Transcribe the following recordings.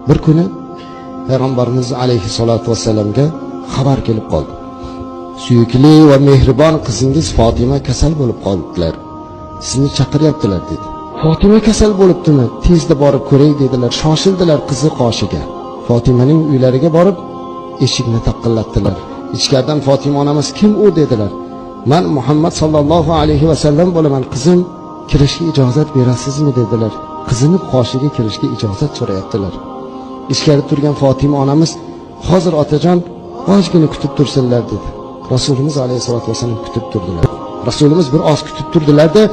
Bir kuni Payg'ambarimiz alayhissalatu vassalamga xabar kelib qoldi. Suyukli va mehribon qizingiz Fatima kasal bo'lib qoldilar. Sizni chaqiryaptilar dedi. Fatima kasal bo'libdimi? Tezda borib ko'ray dedilar. Shoshildilar qizi qoshiga. Fatimaning uylariga borib eshikni taqillatdilar. Ichkaridan Fatima onamiz kim u dedilar. Men Muhammad sallallohu alayhi vasallam bo'laman. Qizim kirishga ijozat berasizmi dedilar. Qizini qoshiga kirishga ijozat so'rayaptilar. Ichkarida turgan Fatima onamiz hozir otajon ozgina kutib tursinlar dedi. Rasulimiz alayhisolatu vasallam kutib turdilar. Rasulimiz bir oz kutib turdilarda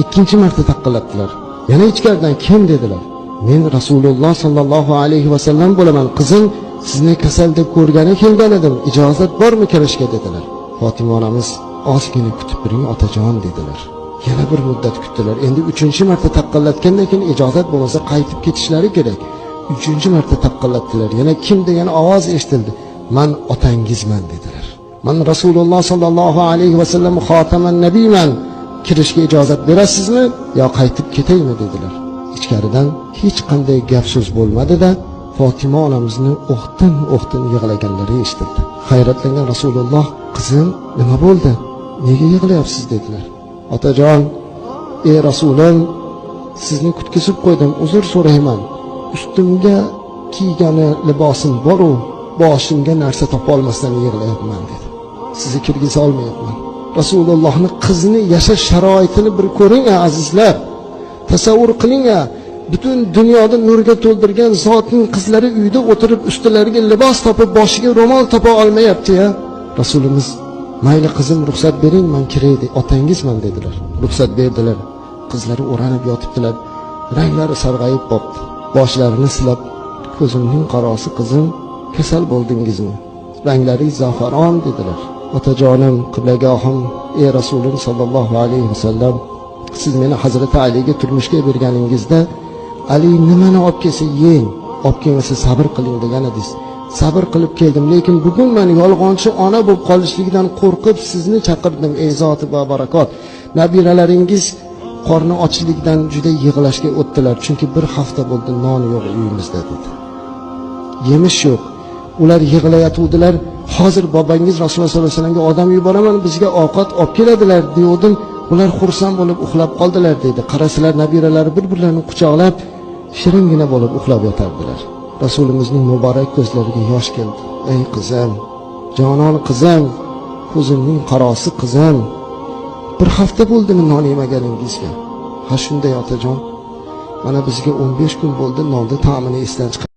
ikkinchi marta taqillatdilar. Yana ichkaridan kim dedilar. Men Rasululloh sallallohu alayhi vasallam bo'laman. Qizim sizni kasal deb ko'rgani kelgan edim. Ijozat bormi kirishga dedilar. Fatima onamiz ozgina kutib turing otajon dedilar. Yana bir muddat kutdilar. Endi 3-marta taqillatgandan keyin ijozat bo'lmasa qaytib ketishlari kerak. 3-marta taqillatdilar. Yana kim degan ovoz eshitildi. Men otangizman dedilar. Men Rasululloh sallallohu alayhi vasallam xotaman nabiyman. Kirishga ijozat berasizmi yo qaytib ketaymi dedilar. Ichkaridan hech qanday gap so'z bo'lmadi-da, Fatima onamizni o'qtin yig'laganlari eshitildi. Hayratlangan Rasululloh, "Qizim, nima bo'ldi? Nega yig'layapsiz?" dedilar. "Otajon, ey Rasulim, sizni kutkizib qo'ydim, uzr so'rayman. Ustimga kiygani libosim bor-u, boshimga narsa topa olmasdan yig'layapman" dedi. "Sizni kirgiza olmayapman." Rasulullohning qizini yashash sharoitini bir ko'ring azizlar. Tasavvur qiling, butun dunyoda nurga to'ldirgan zotning qizlari uyda o'tirib ustilariga libos topib boshiga ro'mol topa olmayapti-ya. Rasulimiz "Mayli qizim, ruxsat bering, men kiray deb otangizman" dedilar. Ruxsat berdilar. Qizlari o'ranib yotibdilar. Ranglari sarg'ayib qopti. Boshlarini silab, "Ko'zimning qarosi qizim, kasal bo'ldingizmi? Ranglaringiz zafaron" dedilar. "Otajonim, qiblagohim, ey Rasulim sallallohu alayhi vasallam, siz meni Hazrati Aliga turmushga berganingizda Ali nimani olib kelsa yeng, olib kelmasa sabr qiling degan edingiz. Sabr qilib keldim, lekin bugun men yolg'onchi ona bo'lib qolishligidan qo'rqib sizni chaqirdim ey zoti va barakot. Nabiralaringiz qorni ochlikdan juda yig'lashga o'tdilar, chunki bir hafta bo'ldi non yo'q uyimizda" dedi. "Yemish yo'q. Ular yig'layotgandilar. Hozir bobangiz Rasululloh sollallohu alayhi vasallamga odam yuboraman, bizga ovqat olib keladilar" degandim. Ular xursand bo'lib uxlab qoldilar dedi. Qarasalar nabiralari bir-birlarini quchoqlab shiringina bo'lib uxlab yotardilar. Rasulimizning muborak ko'zlariga yosh keldi. "Ey qizim, jonon qizim, ko'zimning qarosi qizim, bir hafta bo'ldimi non yemaganingizga?" "Ha shunday otajon. Mana bizga 15 kun bo'ldi nonni ta'mini esdan chiqarib